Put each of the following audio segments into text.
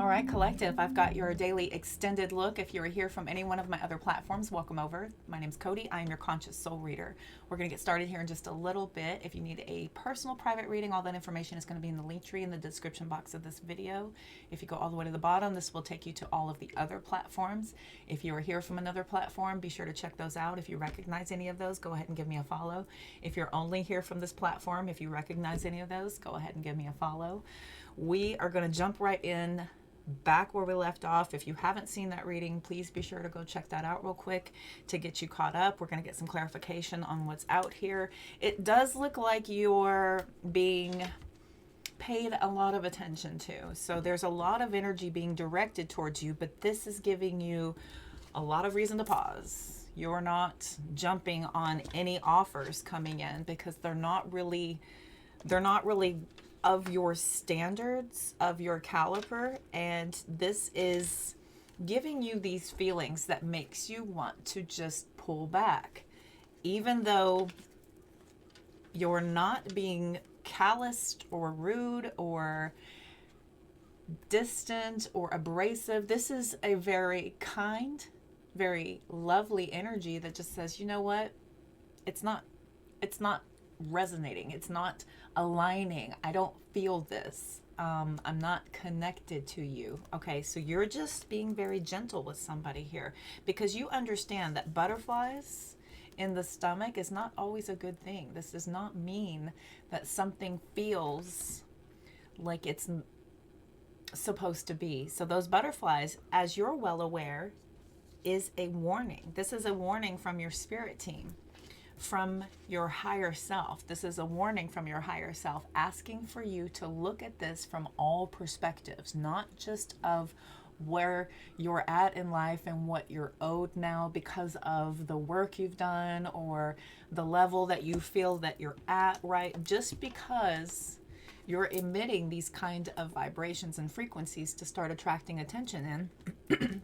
right, collective, I've got your daily extended look. If you're here from any one of my other platforms, welcome over. My name's Cody. I am your conscious soul reader. We're going to get started here in just a little bit. If you need a personal private reading, all that information is going to be in the link tree in the description box of this video. If you go all the way to the bottom, this will take you to all of the other platforms. If you are here from another platform, be sure to check those out. If you recognize any of those, go ahead and give me a follow. If you're only here from this platform, if you recognize any of those, go ahead and give me a follow. We are going to jump right in back where we left off. If you haven't seen that reading, please be sure to go check that out real quick to get you caught up. We're going to get some clarification on what's out here. It does look like you're being paid a lot of attention to. So there's a lot of energy being directed towards you, but this is giving you a lot of reason to pause. You're not jumping on any offers coming in because they're not really of your standards, of your caliber, and this is giving you these feelings that makes you want to just pull back. Even though you're not being calloused or rude or distant or abrasive, this is a very kind, very lovely energy that just says, you know what, it's not resonating, it's not aligning, I don't feel this, I'm not connected to you. Okay, so you're just being very gentle with somebody here because you understand that butterflies in the stomach is not always a good thing. This does not mean that something feels like it's supposed to be. So those butterflies, as you're well aware, is a warning. This is a warning from your spirit team, from your higher self. This is a warning from your higher self asking for you to look at this from all perspectives, not just of where you're at in life and what you're owed now because of the work you've done or the level that you feel that you're at, right? Just because you're emitting these kind of vibrations and frequencies to start attracting attention in,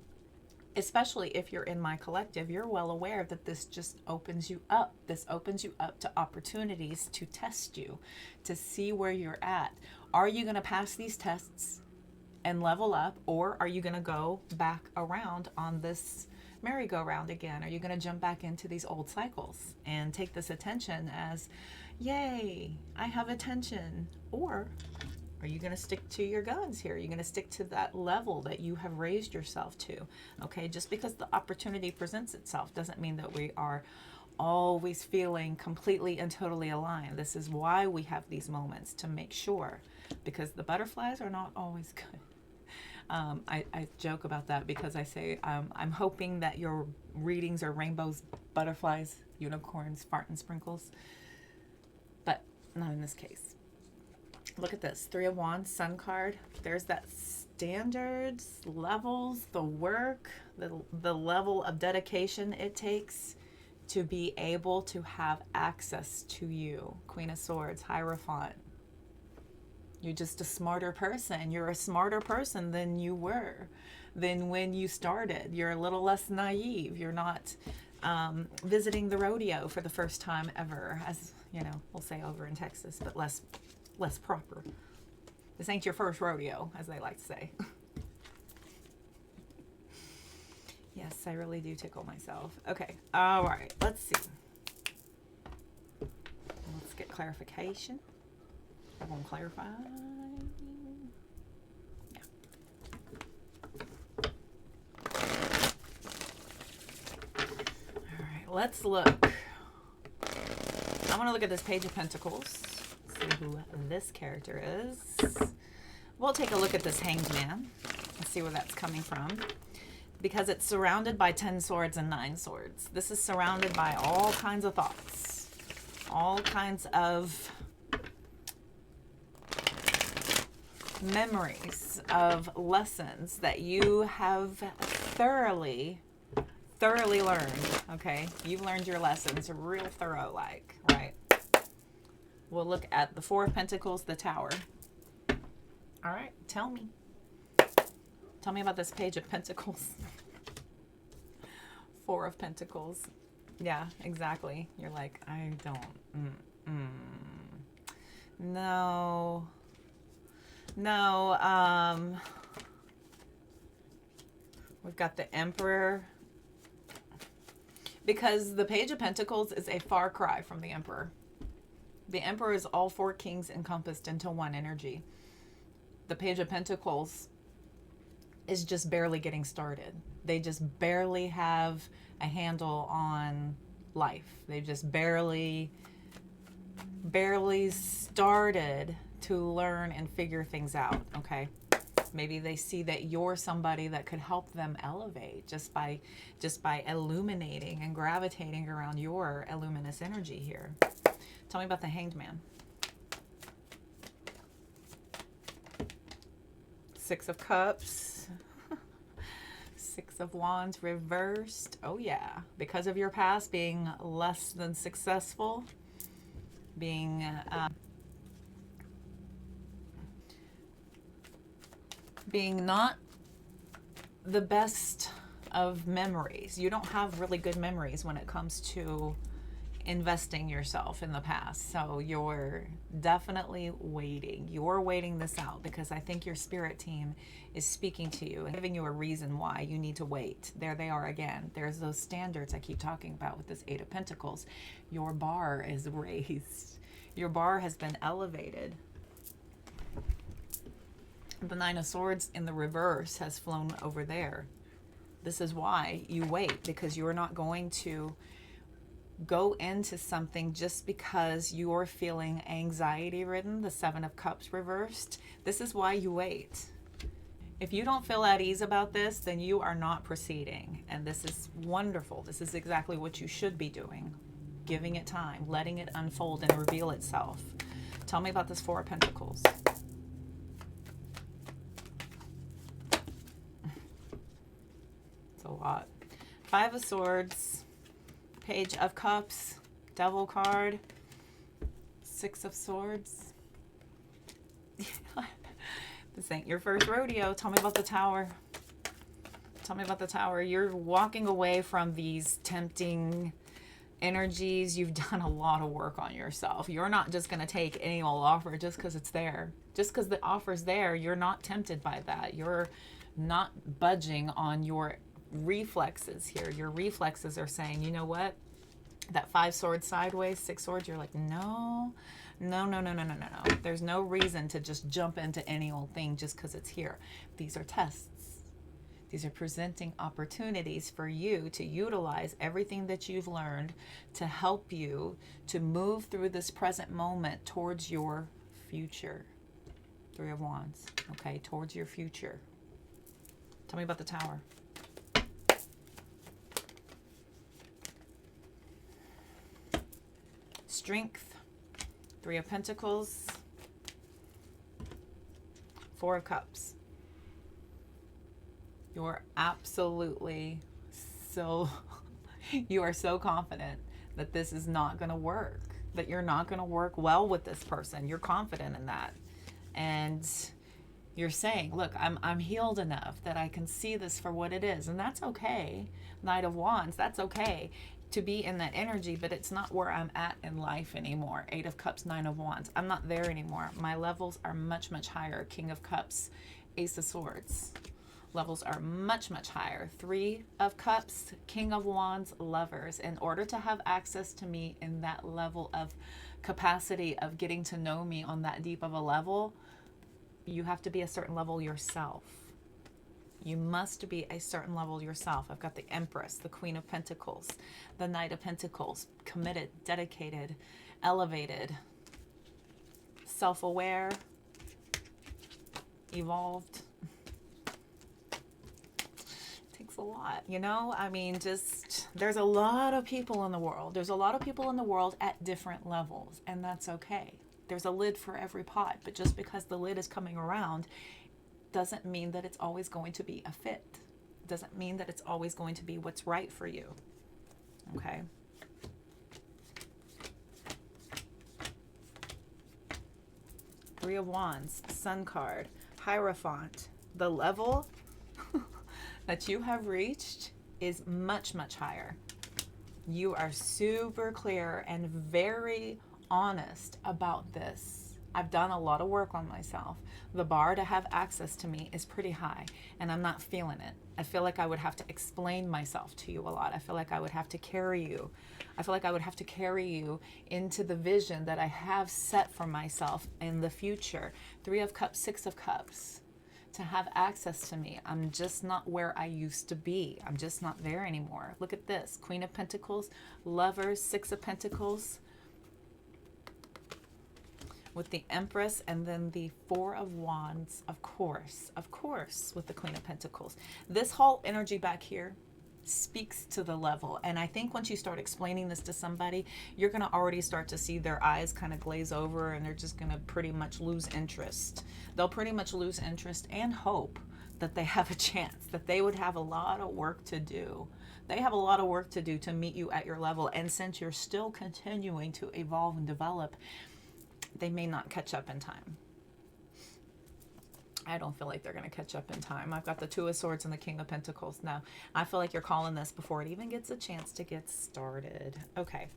especially if you're in my collective, you're well aware that this just opens you up. This opens you up to opportunities to test you, to see where you're at. Are you going to pass these tests and level up, or are you going to go back around on this merry-go-round again? Are you going to jump back into these old cycles and take this attention as, yay, I have attention? Or are you going to stick to your guns here? Are you going to stick to that level that you have raised yourself to? Okay, just because the opportunity presents itself doesn't mean that we are always feeling completely and totally aligned. This is why we have these moments, to make sure, because the butterflies are not always good. I joke about that because I say I'm hoping that your readings are rainbows, butterflies, unicorns, fart and sprinkles, but not in this case. Look at this, 3 of Wands, Sun card. There's that standards, levels, the work, the level of dedication it takes to be able to have access to you. Queen of Swords, Hierophant. You're just a smarter person. You're a smarter person than you were, than when you started. You're a little less naive. You're not visiting the rodeo for the first time ever, as you know, we'll say over in Texas, but less proper. This ain't your first rodeo, as they like to say. Yes, I really do tickle myself. Okay, all right, let's see. Let's get clarification. I'm gonna clarify. Yeah. All right, let's look. I want to look at this Page of Pentacles. See who this character is. We'll take a look at this Hanged Man and see where that's coming from, because it's surrounded by 10 swords and 9 swords. This is surrounded by all kinds of thoughts, all kinds of memories of lessons that you have thoroughly learned. Okay, you've learned your lessons real thorough, like, right? We'll look at the 4 of Pentacles, the Tower. All right, tell me about this Page of Pentacles. 4 of Pentacles. Yeah, exactly. You're like, I don't. No. We've got the Emperor. Because the Page of Pentacles is a far cry from the Emperor. The Emperor is all 4 kings encompassed into one energy. The Page of Pentacles is just barely getting started. They just barely have a handle on life. They just barely started to learn and figure things out, okay? Maybe they see that you're somebody that could help them elevate just by illuminating and gravitating around your luminous energy here. Tell me about the Hanged Man. 6 of Cups. 6 of Wands reversed. Oh yeah, because of your past being less than successful, being not the best of memories. You don't have really good memories when it comes to investing yourself in the past. So you're definitely waiting. You're waiting this out because I think your spirit team is speaking to you and giving you a reason why you need to wait. There they are again. There's those standards I keep talking about with this 8 of Pentacles. Your bar is raised. Your bar has been elevated. The 9 of Swords in the reverse has flown over there. This is why you wait, because you're not going to go into something just because you're feeling anxiety ridden. The 7 of Cups reversed. This is why you wait. If you don't feel at ease about this, then you are not proceeding. And this is wonderful. This is exactly what you should be doing. Giving it time, letting it unfold and reveal itself. Tell me about this 4 of Pentacles. It's a lot. 5 of Swords. Page of Cups, Devil card, 6 of Swords. This ain't your first rodeo. Tell me about the Tower. Tell me about the Tower. You're walking away from these tempting energies. You've done a lot of work on yourself. You're not just going to take any old offer just because it's there. Just because the offer's there, you're not tempted by that. You're not budging on your reflexes here. Your reflexes are saying, you know what, that 5 swords sideways, 6 swords, you're like, no. There's no reason to just jump into any old thing just because it's here. These are tests. These are presenting opportunities for you to utilize everything that you've learned to help you to move through this present moment towards your future. 3 of Wands, okay, towards your future. Tell me about the Tower. Strength, 3 of Pentacles, 4 of Cups. You're absolutely you are so confident that this is not going to work, that you're not going to work well with this person. You're confident in that. And you're saying, look, I'm healed enough that I can see this for what it is. And that's okay. Knight of Wands, that's okay to be in that energy, but it's not where I'm at in life anymore. 8 of Cups, 9 of Wands. I'm not there anymore. My levels are much, much higher. King of Cups, Ace of Swords. Levels are much, much higher. 3 of Cups, King of Wands, Lovers. In order to have access to me in that level of capacity of getting to know me on that deep of a level, you have to be a certain level yourself. You must be a certain level yourself. I've got the Empress, the Queen of Pentacles, the Knight of Pentacles, committed, dedicated, elevated, self-aware, evolved. It takes a lot, you know? I mean, just, there's a lot of people in the world. There's a lot of people in the world at different levels, and that's okay. There's a lid for every pot, but just because the lid is coming around doesn't mean that it's always going to be a fit. Doesn't mean that it's always going to be what's right for you. Okay? Three of Wands, Sun card, Hierophant. The level that you have reached is much, much higher. You are super clear and very honest about this. I've done a lot of work on myself. The bar to have access to me is pretty high, and I'm not feeling it. I feel like I would have to explain myself to you a lot. I feel like I would have to carry you. I feel like I would have to carry you into the vision that I have set for myself in the future. 3 of Cups, 6 of Cups. To have access to me. I'm just not where I used to be. I'm just not there anymore. Look at this. Queen of Pentacles, Lovers, 6 of Pentacles, with the Empress, and then the 4 of Wands, of course, with the Queen of Pentacles. This whole energy back here speaks to the level. And I think once you start explaining this to somebody, you're going to already start to see their eyes kind of glaze over, and they're just going to pretty much lose interest. They'll pretty much lose interest and hope that they have a chance, that they would have a lot of work to do. They have a lot of work to do to meet you at your level. And since you're still continuing to evolve and develop, they may not catch up in time. I don't feel like they're going to catch up in time. I've got the 2 of Swords and the King of Pentacles. Now, I feel like you're calling this before it even gets a chance to get started. Okay.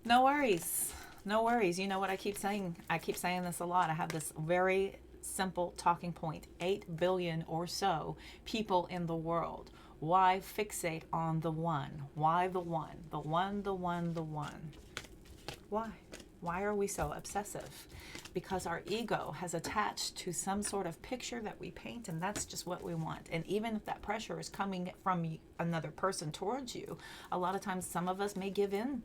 No worries. No worries. You know what I keep saying? I keep saying this a lot. I have this very simple talking point. 8 billion or so people in the world. Why fixate on the one? Why the one? The one, the one, the one. Why? Why are we so obsessive? Because our ego has attached to some sort of picture that we paint, and that's just what we want. And even if that pressure is coming from another person towards you, a lot of times some of us may give in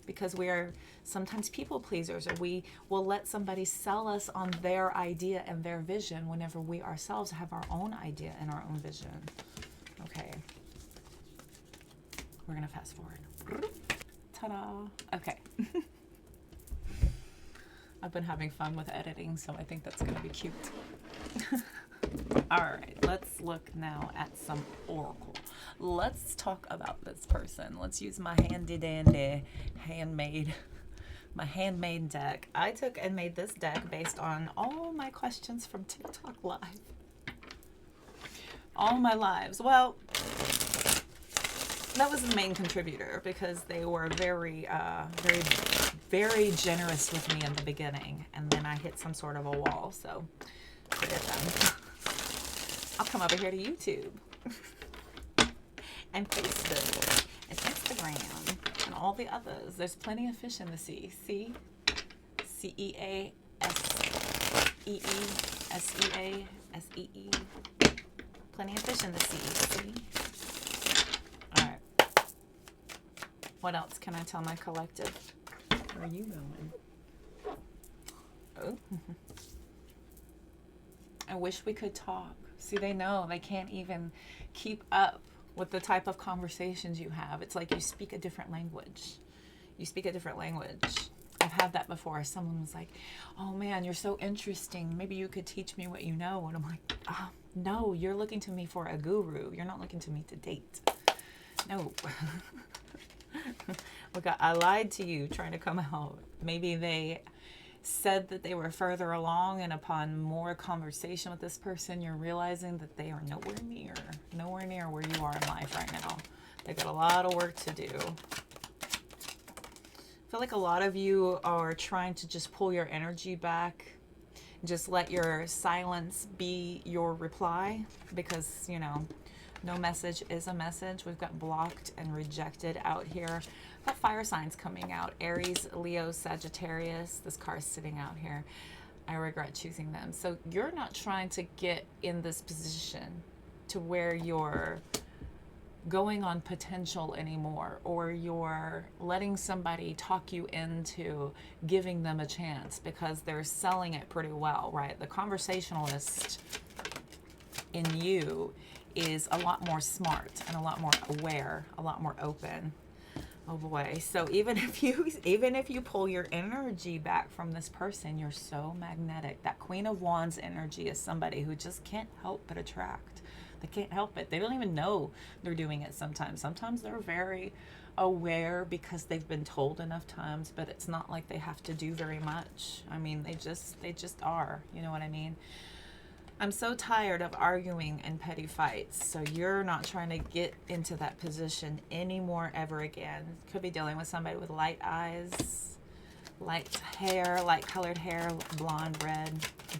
because we are sometimes people pleasers, or we will let somebody sell us on their idea and their vision whenever we ourselves have our own idea and our own vision. Okay. We're going to fast forward. Ta-da. Okay. I've been having fun with editing, so I think that's going to be cute. All right, let's look now at some oracle. Let's talk about this person. Let's use my handy-dandy handmade deck. I took and made this deck based on all my questions from TikTok Live. All my lives. Well, that was the main contributor because they were very generous with me in the beginning, and then I hit some sort of a wall, so forget them. I'll come over here to YouTube and Facebook and Instagram and all the others. There's plenty of fish in the sea. See? C-E-A-S-E-E, S-E-A, S-E-E. Plenty of fish in the sea. See? What else can I tell my collective? Where are you going? Oh. I wish we could talk. See, they know they can't even keep up with the type of conversations you have. It's like you speak a different language. You speak a different language. I've had that before. Someone was like, oh man, you're so interesting. Maybe you could teach me what you know. And I'm like, oh, no, you're looking to me for a guru. You're not looking to me to date. No. Look, I lied to you trying to come out. Maybe they said that they were further along, and upon more conversation with this person, you're realizing that they are nowhere near where you are in life right now. They got a lot of work to do. I feel like a lot of you are trying to just pull your energy back, just let your silence be your reply, because, you know, no message is a message. We've got blocked and rejected out here. Got fire signs coming out. Aries, Leo, Sagittarius. This card's sitting out here. I regret choosing them. So you're not trying to get in this position to where you're going on potential anymore, or you're letting somebody talk you into giving them a chance because they're selling it pretty well, right? The conversationalist in you is a lot more smart and a lot more aware, a lot more open. Oh boy. So even if you pull your energy back from this person, you're so magnetic. That Queen of Wands energy is somebody who just can't help but attract. They can't help it. They don't even know they're doing it sometimes. Sometimes they're very aware because they've been told enough times, but it's not like they have to do very much. I mean, they just are. You know what I mean? I'm so tired of arguing and petty fights, so you're not trying to get into that position anymore ever again. Could be dealing with somebody with light eyes, Light hair, light colored hair, blonde, red,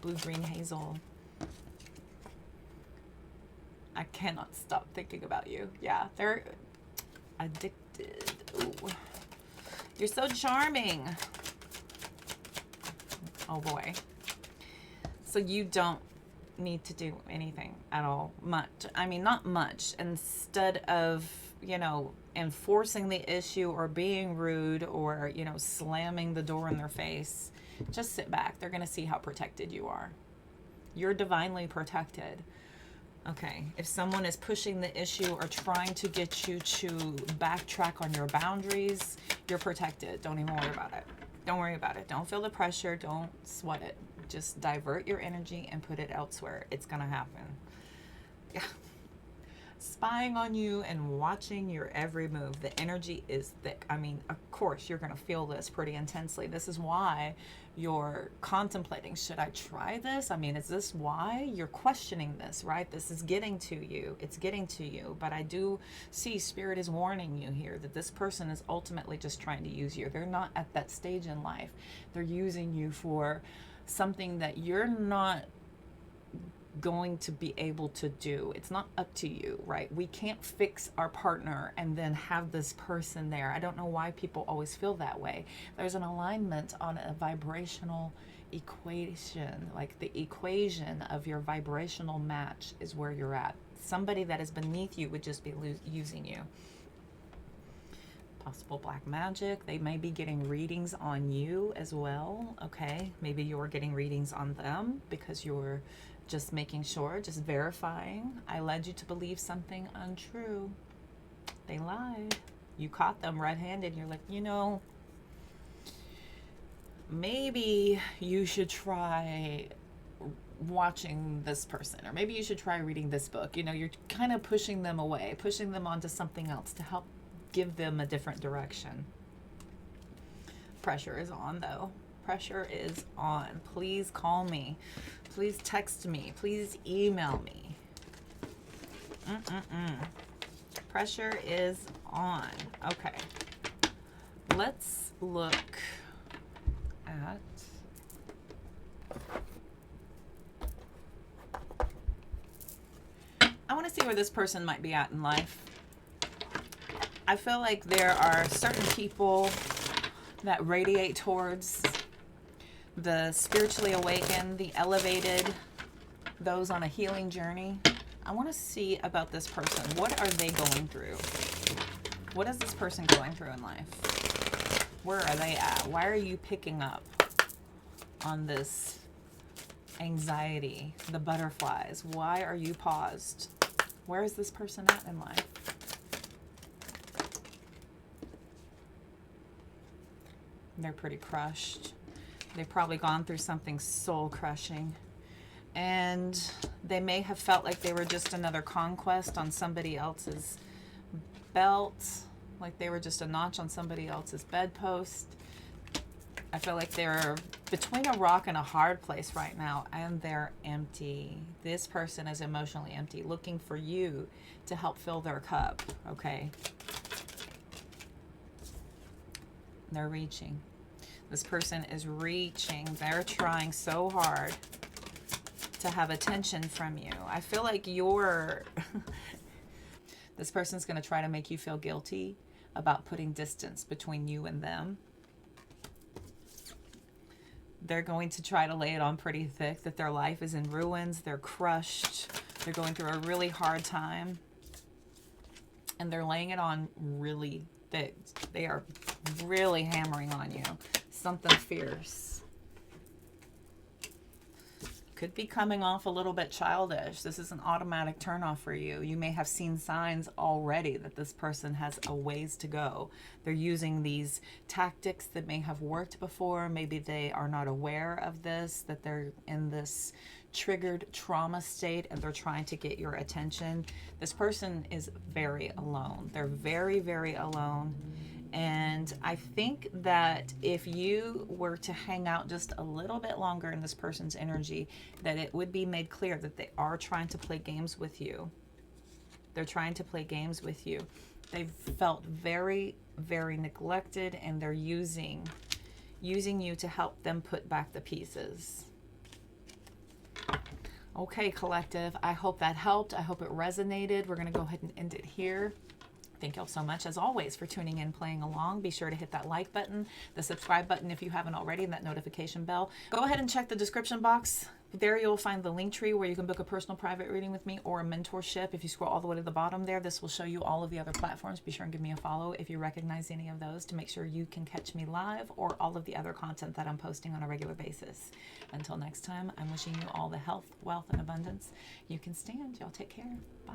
blue, green, hazel. I cannot stop thinking about you. Yeah, they're addicted. Ooh. You're so charming. Oh boy. So you don't need to do anything at all. Much. I mean, not much. Instead of, you know, enforcing the issue or being rude or, you know, slamming the door in their face, just sit back. They're going to see how protected you are. You're divinely protected. Okay, if someone is pushing the issue or trying to get you to backtrack on your boundaries, you're protected. Don't even worry about it. Don't worry about it. Don't feel the pressure. Don't sweat it. Just divert your energy and put it elsewhere. It's going to happen. Yeah. Spying on you and watching your every move. The energy is thick. I mean, of course, you're going to feel this pretty intensely. This is why you're contemplating, should I try this? I mean, is this why you're questioning this, right? This is getting to you. It's getting to you. But I do see Spirit is warning you here that this person is ultimately just trying to use you. They're not at that stage in life. They're using you for something that you're not going to be able to do. It's not up to you, right? We can't fix our partner and then have this person there. I don't know why people always feel that way. There's an alignment on a vibrational equation, like the equation of your vibrational match is where you're at. Somebody that is beneath you would just be using you. Possible black magic. They may be getting readings on you as well. Okay, maybe you're getting readings on them because you're just making sure, just verifying. I led you to believe something untrue. They lied. You caught them red-handed. You're like, you know, maybe you should try watching this person, or maybe you should try reading this book. You know, you're kind of pushing them away, pushing them onto something else to help give them a different direction. Pressure is on, though. Pressure is on. Please call me. Please text me. Please email me. Pressure is on. Okay. Let's look at I want to see where this person might be at in life. I feel like there are certain people that radiate towards the spiritually awakened, the elevated, those on a healing journey. I want to see about this person. What are they going through? What is this person going through in life? Where are they at? Why are you picking up on this anxiety, the butterflies? Why are you paused? Where is this person at in life? They're pretty crushed. They've probably gone through something soul crushing. And they may have felt like they were just another conquest on somebody else's belt, like they were just a notch on somebody else's bedpost. I feel like they're between a rock and a hard place right now, and they're empty. This person is emotionally empty, looking for you to help fill their cup, okay? They're reaching. This person is reaching. They're trying so hard to have attention from you. I feel like you're... This person's going to try to make you feel guilty about putting distance between you and them. They're going to try to lay it on pretty thick that their life is in ruins. They're crushed. They're going through a really hard time. And they're laying it on really thick. They are really hammering on you. Something fierce. Could be coming off a little bit childish. This is an automatic turnoff for you. You may have seen signs already that this person has a ways to go. They're using these tactics that may have worked before. Maybe they are not aware of this, that they're in this triggered trauma state and they're trying to get your attention. This person is very alone. They're very, very alone. And I think that if you were to hang out just a little bit longer in this person's energy, that it would be made clear that they are trying to play games with you. They're trying to play games with you. They've felt very, very neglected, and they're using using you to help them put back the pieces. Okay, collective, I hope that helped. I hope it resonated. We're going to go ahead and end it here. Thank y'all so much, as always, for tuning in, playing along. Be sure to hit that like button, the subscribe button if you haven't already, and that notification bell. Go ahead and check the description box. There you'll find the link tree where you can book a personal private reading with me or a mentorship. If you scroll all the way to the bottom there, this will show you all of the other platforms. Be sure and give me a follow if you recognize any of those to make sure you can catch me live or all of the other content that I'm posting on a regular basis. Until next time, I'm wishing you all the health, wealth, and abundance you can stand. Y'all take care. Bye.